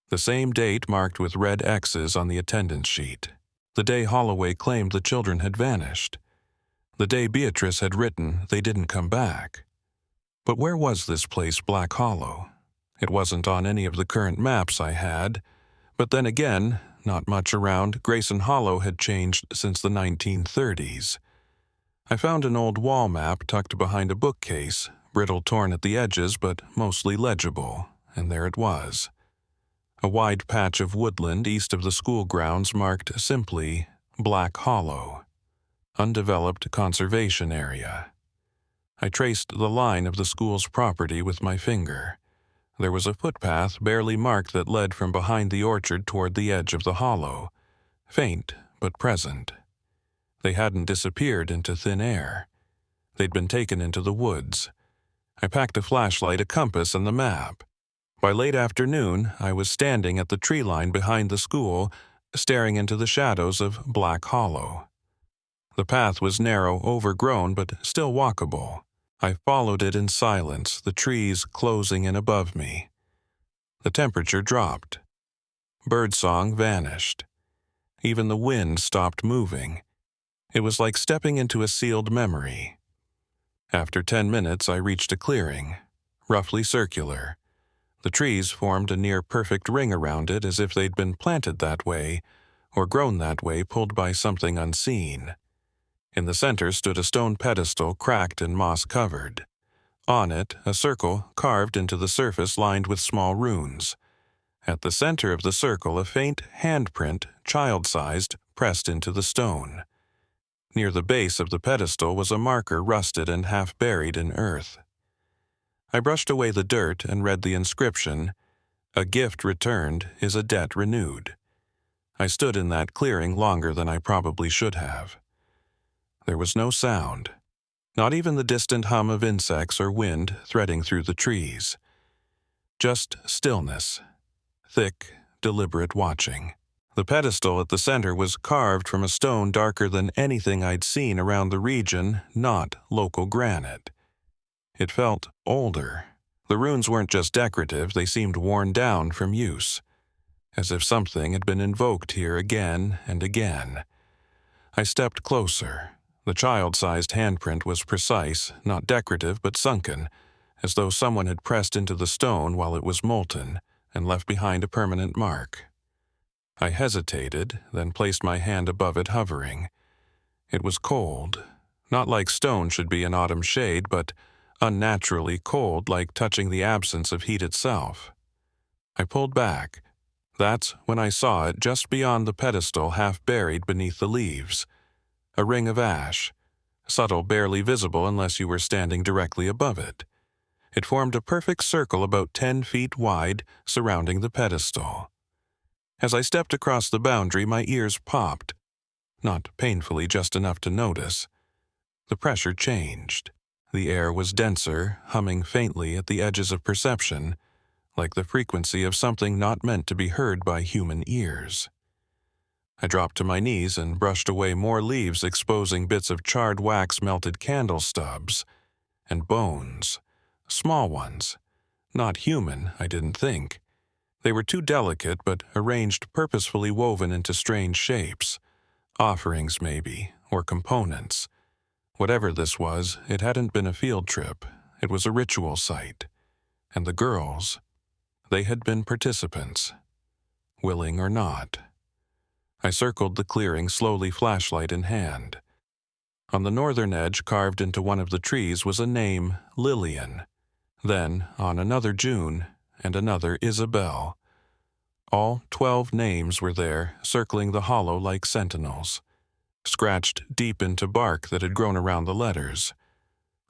The same date marked with red X's on the attendance sheet. The day Holloway claimed the children had vanished. The day Beatrice had written they didn't come back. But where was this place, Black Hollow? It wasn't on any of the current maps I had. But then again, not much around. Grayson Hollow had changed since the 1930s. I found an old wall map tucked behind a bookcase, brittle torn at the edges but mostly legible, and there it was. A wide patch of woodland east of the school grounds marked simply Black Hollow. Undeveloped conservation area. I traced the line of the school's property with my finger. There was a footpath barely marked that led from behind the orchard toward the edge of the hollow. Faint, but present. They hadn't disappeared into thin air. They'd been taken into the woods. I packed a flashlight, a compass, and the map. By late afternoon, I was standing at the tree line behind the school, staring into the shadows of Black Hollow. The path was narrow, overgrown, but still walkable. I followed it in silence, the trees closing in above me. The temperature dropped. Birdsong vanished. Even the wind stopped moving. It was like stepping into a sealed memory. After 10 minutes, I reached a clearing, roughly circular. The trees formed a near-perfect ring around it, as if they'd been planted that way, or grown that way, pulled by something unseen. In the center stood a stone pedestal, cracked and moss-covered. On it, a circle carved into the surface lined with small runes. At the center of the circle, a faint handprint, child-sized, pressed into the stone. Near the base of the pedestal was a marker rusted and half buried in earth. I brushed away the dirt and read the inscription, "A gift returned is a debt renewed." I stood in that clearing longer than I probably should have. There was no sound, not even the distant hum of insects or wind threading through the trees. Just stillness, thick, deliberate watching. The pedestal at the center was carved from a stone darker than anything I'd seen around the region, not local granite. It felt older. The runes weren't just decorative, they seemed worn down from use, as if something had been invoked here again and again. I stepped closer. The child-sized handprint was precise, not decorative but sunken, as though someone had pressed into the stone while it was molten and left behind a permanent mark. I hesitated, then placed my hand above it, hovering. It was cold, not like stone should be in autumn shade, but unnaturally cold, like touching the absence of heat itself. I pulled back. That's when I saw it just beyond the pedestal, half buried beneath the leaves. A ring of ash, subtle, barely visible unless you were standing directly above it. It formed a perfect circle about 10 feet wide, surrounding the pedestal. As I stepped across the boundary, my ears popped. Not painfully, just enough to notice. The pressure changed. The air was denser, humming faintly at the edges of perception, like the frequency of something not meant to be heard by human ears. I dropped to my knees and brushed away more leaves, exposing bits of charred wax-melted candle stubs and bones. Small ones. Not human, I didn't think. They were too delicate, but arranged purposefully woven into strange shapes. Offerings, maybe, or components. Whatever this was, it hadn't been a field trip. It was a ritual site. And the girls, they had been participants, willing or not. I circled the clearing slowly, flashlight in hand. On the northern edge, carved into one of the trees, was a name, Lillian. Then, on another June, and another Isabel. All 12 names were there, circling the hollow like sentinels, scratched deep into bark that had grown around the letters.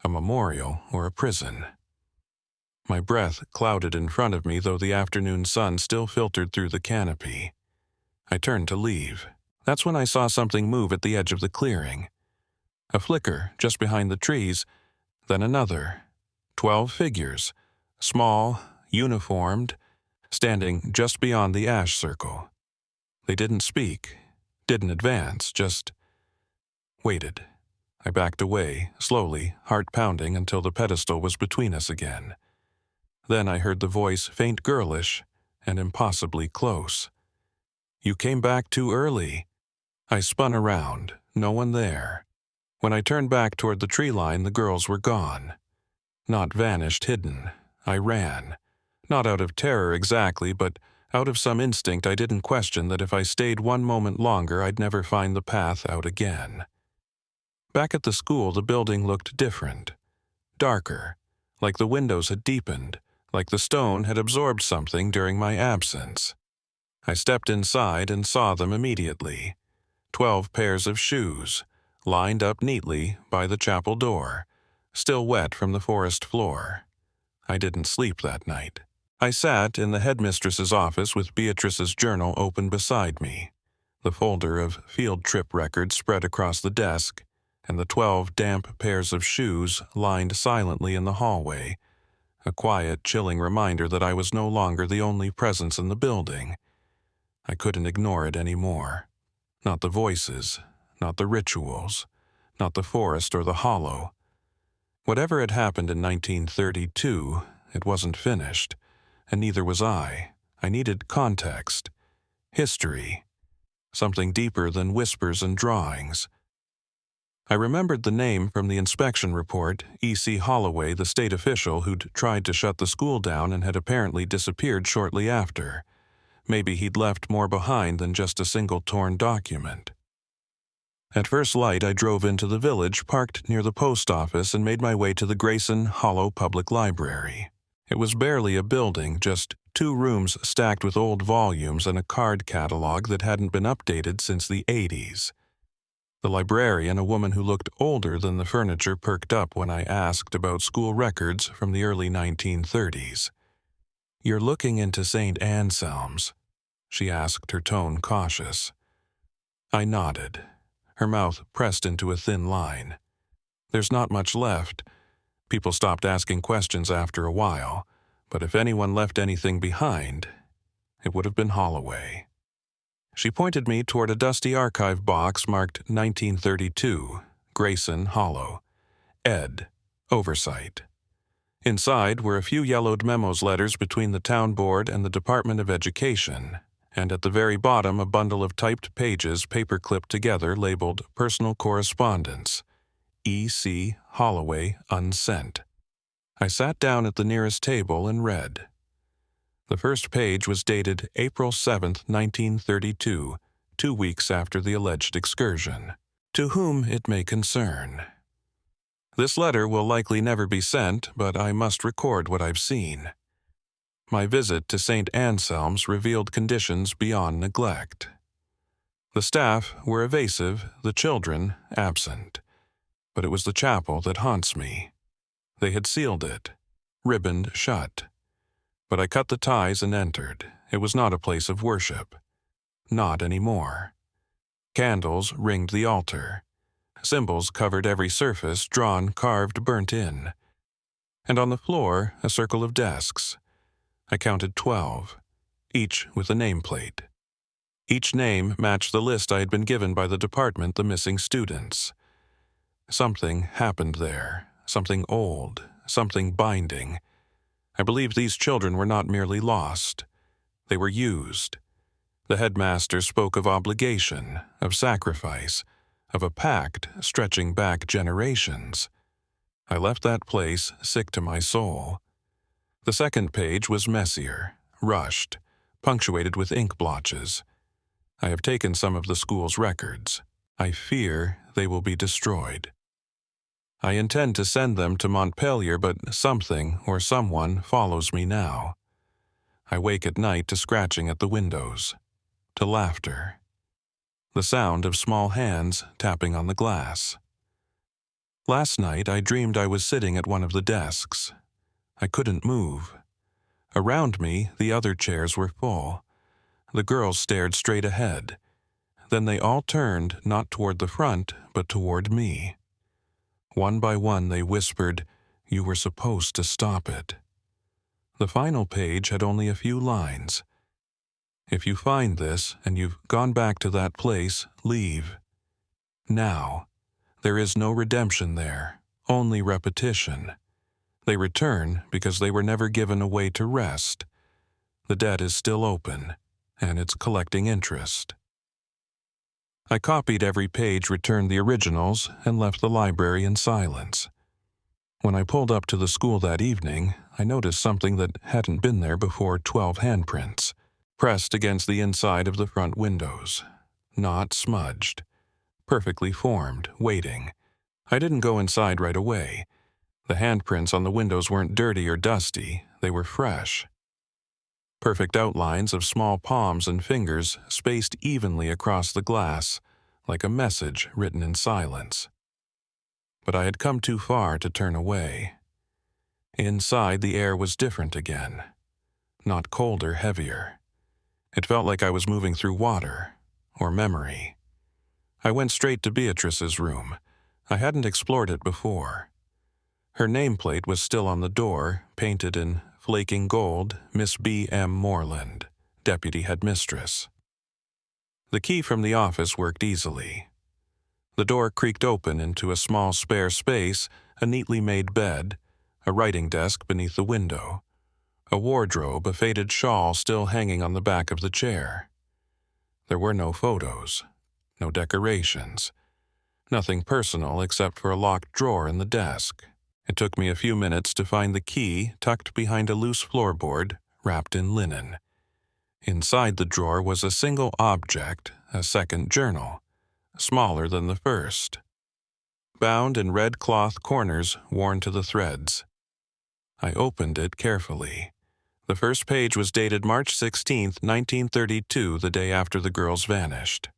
A memorial or a prison. My breath clouded in front of me, though the afternoon sun still filtered through the canopy. I turned to leave. That's when I saw something move at the edge of the clearing. A flicker just behind the trees, then another. 12 figures, small, uniformed, standing just beyond the ash circle. They didn't speak, didn't advance, just waited. I backed away, slowly, heart pounding until the pedestal was between us again. Then I heard the voice, faint girlish, and impossibly close. "You came back too early." I spun around, no one there. When I turned back toward the tree line, the girls were gone. Not vanished, hidden. I ran. Not out of terror exactly, but out of some instinct I didn't question that if I stayed one moment longer, I'd never find the path out again. Back at the school, the building looked different. Darker, like the windows had deepened, like the stone had absorbed something during my absence. I stepped inside and saw them immediately. 12 pairs of shoes, lined up neatly by the chapel door, still wet from the forest floor. I didn't sleep that night. I sat in the headmistress's office with Beatrice's journal open beside me, the folder of field trip records spread across the desk, and the 12 damp pairs of shoes lined silently in the hallway, a quiet, chilling reminder that I was no longer the only presence in the building. I couldn't ignore it anymore. Not the voices, not the rituals, not the forest or the hollow. Whatever had happened in 1932, it wasn't finished, and neither was I. I needed context, history, something deeper than whispers and drawings. I remembered the name from the inspection report, E.C. Holloway, the state official who'd tried to shut the school down and had apparently disappeared shortly after. Maybe he'd left more behind than just a single torn document. At first light, I drove into the village, parked near the post office, and made my way to the Grayson Hollow Public Library. It was barely a building, just 2 rooms stacked with old volumes and a card catalog that hadn't been updated since the 80s. The librarian, a woman who looked older than the furniture, perked up when I asked about school records from the early 1930s. "You're looking into St. Anselm's?" she asked, her tone cautious. I nodded. Her mouth pressed into a thin line. "There's not much left. People stopped asking questions after a while, but if anyone left anything behind, it would have been Holloway." She pointed me toward a dusty archive box marked 1932, Grayson Hollow. Ed. Oversight. Inside were a few yellowed memos letters between the town board and the Department of Education, and at the very bottom a bundle of typed pages paper-clipped together labeled Personal Correspondence. E.C. Holloway unsent. I sat down at the nearest table and read. The first page was dated April 7, 1932, 2 weeks after the alleged excursion. "To whom it may concern. This letter will likely never be sent, but I must record what I've seen. My visit to St. Anselm's revealed conditions beyond neglect. The staff were evasive, the children absent. But it was the chapel that haunts me. They had sealed it, ribboned shut. But I cut the ties and entered. It was not a place of worship. Not anymore. Candles ringed the altar. Symbols covered every surface, drawn, carved, burnt in. And on the floor, a circle of desks. I counted 12, each with a nameplate. Each name matched the list I had been given by the department, the missing students. Something happened there, something old, something binding. I believed these children were not merely lost. They were used. The headmaster spoke of obligation, of sacrifice, of a pact stretching back generations. I left that place sick to my soul. The second page was messier, rushed, punctuated with ink blotches. I have taken some of the school's records. I fear they will be destroyed. I intend to send them to Montpelier, but something or someone follows me now. I wake at night to scratching at the windows, to laughter, the sound of small hands tapping on the glass. Last night I dreamed I was sitting at one of the desks. I couldn't move. Around me, the other chairs were full. The girls stared straight ahead. Then they all turned, not toward the front, but toward me. One by one they whispered, "You were supposed to stop it." The final page had only a few lines. "If you find this, and you've gone back to that place, leave. Now. There is no redemption there, only repetition. They return because they were never given a way to rest. The debt is still open, and it's collecting interest." I copied every page, returned the originals, and left the library in silence. When I pulled up to the school that evening, I noticed something that hadn't been there before: 12 handprints, pressed against the inside of the front windows. Not smudged. Perfectly formed, waiting. I didn't go inside right away. The handprints on the windows weren't dirty or dusty, they were fresh. Perfect outlines of small palms and fingers spaced evenly across the glass, like a message written in silence. But I had come too far to turn away. Inside, the air was different again. Not colder, heavier. It felt like I was moving through water, or memory. I went straight to Beatrice's room, I hadn't explored it before. Her nameplate was still on the door, painted in flaking gold, Miss B. M. Moreland, Deputy Headmistress. The key from the office worked easily. The door creaked open into a small spare space, a neatly made bed, a writing desk beneath the window, a wardrobe, a faded shawl still hanging on the back of the chair. There were no photos, no decorations, nothing personal except for a locked drawer in the desk. It took me a few minutes to find the key tucked behind a loose floorboard wrapped in linen. Inside the drawer was a single object, a second journal, smaller than the first, bound in red cloth corners worn to the threads. I opened it carefully. The first page was dated March 16, 1932, the day after the girls vanished.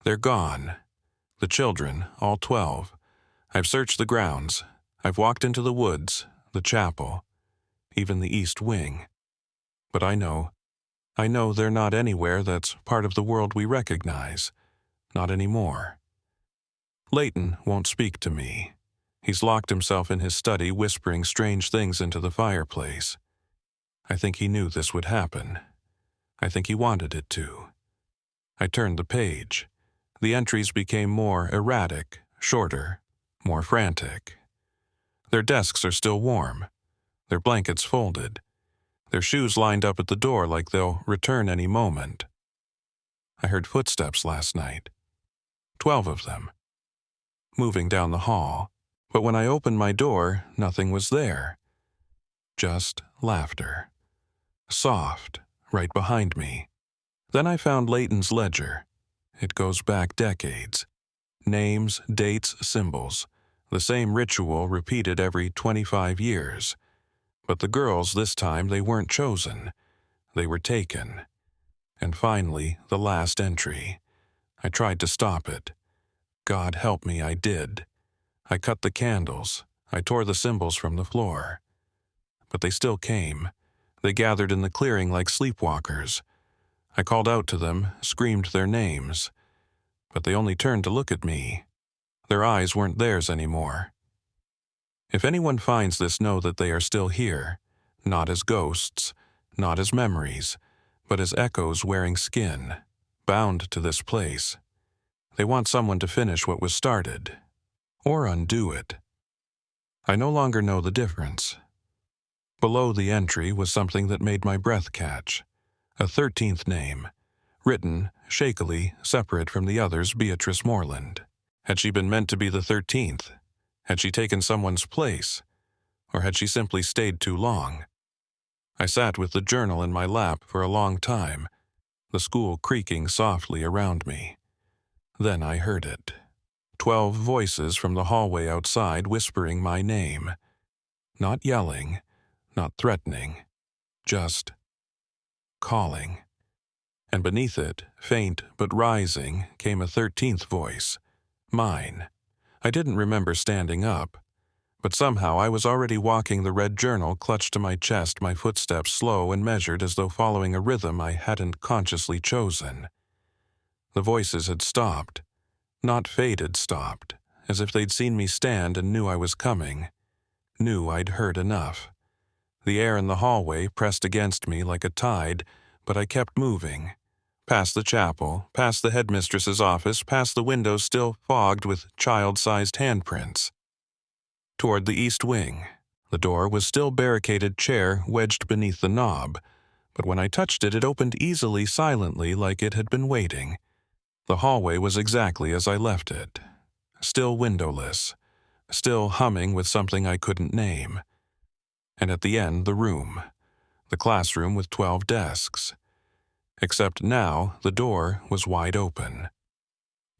They're gone. The children, all 12. I've searched the grounds. I've walked into the woods, the chapel, even the East Wing. But I know they're not anywhere that's part of the world we recognize. Not anymore. Leighton won't speak to me. He's locked himself in his study, whispering strange things into the fireplace. I think he knew this would happen. I think he wanted it to. I turned the page. The entries became more erratic, shorter, more frantic. Their desks are still warm, their blankets folded, their shoes lined up at the door like they'll return any moment. I heard footsteps last night, 12 of them, moving down the hall, but when I opened my door, nothing was there. Just laughter. Soft, right behind me. Then I found Leighton's ledger. It goes back decades. Names, dates, symbols. The same ritual repeated every 25 years. But the girls, this time, they weren't chosen. They were taken. And finally, the last entry. I tried to stop it. God help me, I did. I cut the candles. I tore the symbols from the floor. But they still came. They gathered in the clearing like sleepwalkers. I called out to them, screamed their names. But they only turned to look at me. Their eyes weren't theirs anymore. If anyone finds this, know that they are still here, not as ghosts, not as memories, but as echoes wearing skin, bound to this place. They want someone to finish what was started, or undo it. I no longer know the difference. Below the entry was something that made my breath catch, a 13th name, written, shakily, separate from the others, Beatrice Moreland. Had she been meant to be the 13th? Had she taken someone's place? Or had she simply stayed too long? I sat with the journal in my lap for a long time, the school creaking softly around me. Then I heard it. 12 voices from the hallway outside whispering my name. Not yelling, not threatening, just calling. And beneath it, faint but rising, came a 13th voice. Mine. I didn't remember standing up, but somehow I was already walking the red journal clutched to my chest, my footsteps slow and measured as though following a rhythm I hadn't consciously chosen. The voices had stopped. Not faded stopped, as if they'd seen me stand and knew I was coming. Knew I'd heard enough. The air in the hallway pressed against me like a tide, but I kept moving. Past the chapel, past the headmistress's office, past the windows still fogged with child-sized handprints. Toward the East Wing. The door was still barricaded chair wedged beneath the knob, but when I touched it, it opened easily, silently, like it had been waiting. The hallway was exactly as I left it. Still windowless. Still humming with something I couldn't name. And at the end, the room. The classroom with 12 desks. Except now, the door was wide open.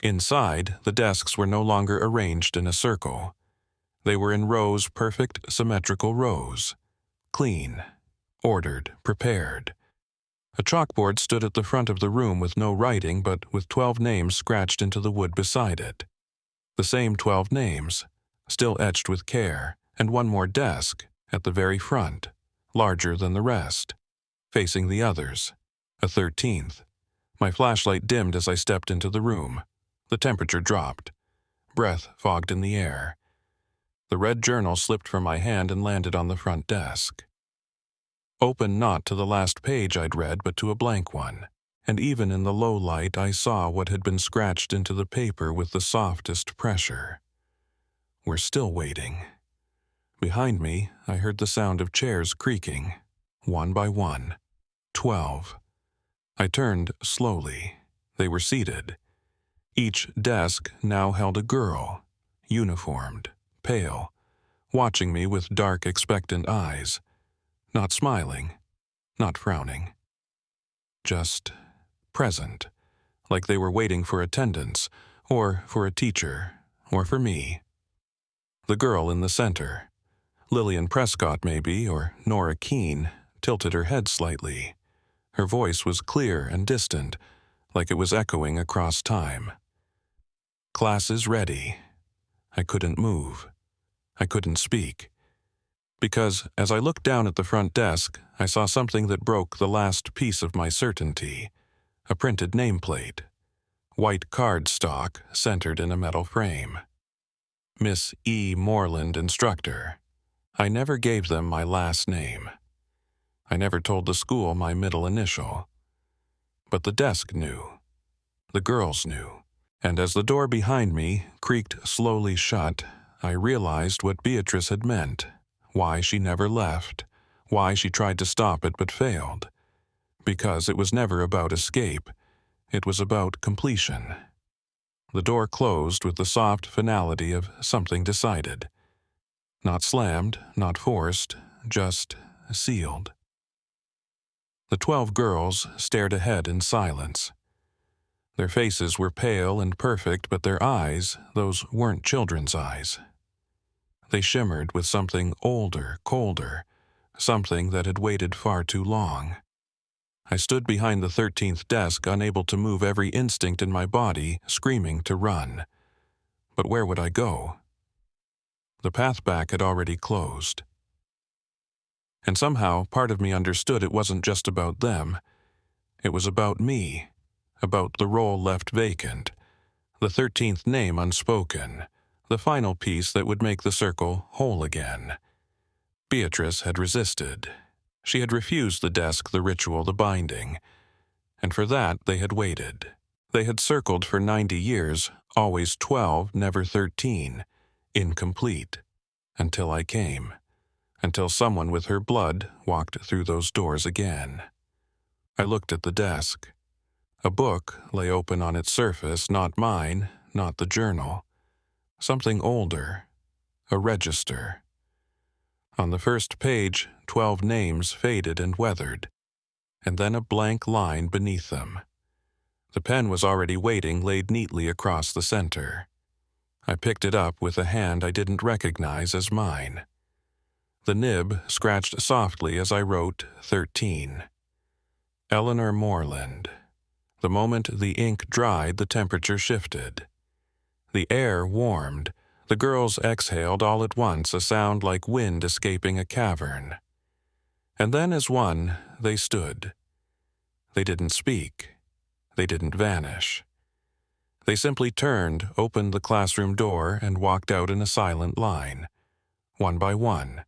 Inside, the desks were no longer arranged in a circle. They were in rows, perfect, symmetrical rows. Clean, ordered, prepared. A chalkboard stood at the front of the room with no writing, but with 12 names scratched into the wood beside it. The same 12 names, still etched with care, and one more desk, at the very front, larger than the rest, facing the others. A 13th. My flashlight dimmed as I stepped into the room. The temperature dropped. breath fogged in the air. The red journal slipped from my hand and landed on the front desk. Open not to the last page I'd read, but to a blank one, and even in the low light I saw what had been scratched into the paper with the softest pressure. We're still waiting. Behind me, I heard the sound of chairs creaking, one by one. 12. I turned slowly. They were seated. Each desk now held a girl, uniformed, pale, watching me with dark, expectant eyes, not smiling, not frowning. Just present, like they were waiting for attendance, or for a teacher, or for me. The girl in the center, Lillian Prescott maybe, or Nora Keene, tilted her head slightly. Her voice was clear and distant, like it was echoing across time. Class is ready. I couldn't move. I couldn't speak. Because as I looked down at the front desk, I saw something that broke the last piece of my certainty. A printed nameplate. White cardstock centered in a metal frame. Miss E. Moreland, instructor. I never gave them my last name. I never told the school my middle initial. But the desk knew. The girls knew. And as the door behind me creaked slowly shut, I realized what Beatrice had meant, why she never left, why she tried to stop it but failed. Because it was never about escape. It was about completion. The door closed with the soft finality of something decided. Not slammed, not forced, just sealed. The 12 girls stared ahead in silence. Their faces were pale and perfect, but their eyes, those weren't children's eyes. They shimmered with something older, colder, something that had waited far too long. I stood behind the 13th desk, unable to move, every instinct in my body screaming to run. But where would I go? The path back had already closed. And somehow, part of me understood it wasn't just about them. It was about me, about the role left vacant, the 13th name unspoken, the final piece that would make the circle whole again. Beatrice had resisted. She had refused the desk, the ritual, the binding. And for that, they had waited. They had circled for 90 years, always 12, never 13, incomplete, until I came. Until someone with her blood walked through those doors again. I looked at the desk. A book lay open on its surface, not mine, not the journal. Something older, a register. On the first page, 12 names faded and weathered, and then a blank line beneath them. The pen was already waiting, laid neatly across the center. I picked it up with a hand I didn't recognize as mine. The nib scratched softly as I wrote 13. Eleanor Moreland. The moment the ink dried, the temperature shifted. The air warmed. The girls exhaled all at once, a sound like wind escaping a cavern. And then as one, they stood. They didn't speak. They didn't vanish. They simply turned, opened the classroom door, and walked out in a silent line, one by one,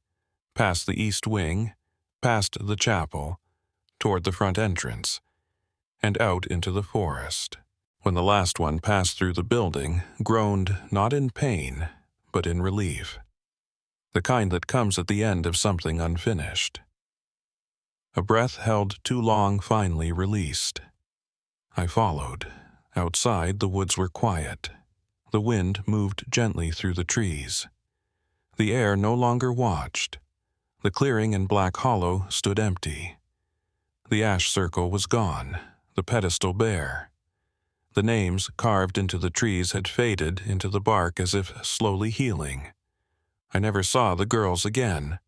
past the east wing, past the chapel, toward the front entrance, and out into the forest. When the last one passed through the building, groaned not in pain, but in relief. The kind that comes at the end of something unfinished. A breath held too long finally released. I followed. Outside, the woods were quiet. The wind moved gently through the trees. The air no longer watched. The clearing in Black Hollow stood empty. The ash circle was gone, the pedestal bare. The names carved into the trees had faded into the bark as if slowly healing. I never saw the girls again,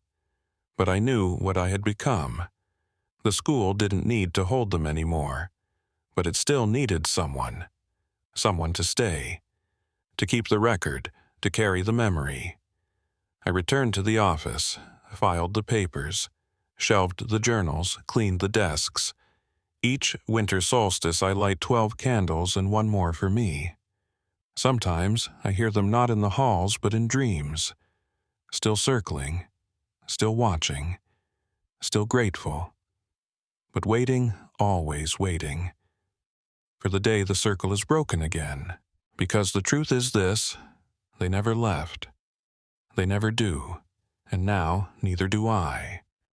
but I knew what I had become. The school didn't need to hold them anymore, but it still needed someone to stay, to keep the record, to carry the memory. I returned to the office, filed the papers, shelved the journals, cleaned the desks. Each winter solstice I light 12 candles and one more for me. Sometimes I hear them not in the halls but in dreams, still circling, still watching, still grateful, but waiting, always waiting, for the day the circle is broken again. Because the truth is this, they never left. They never do, and now neither do I.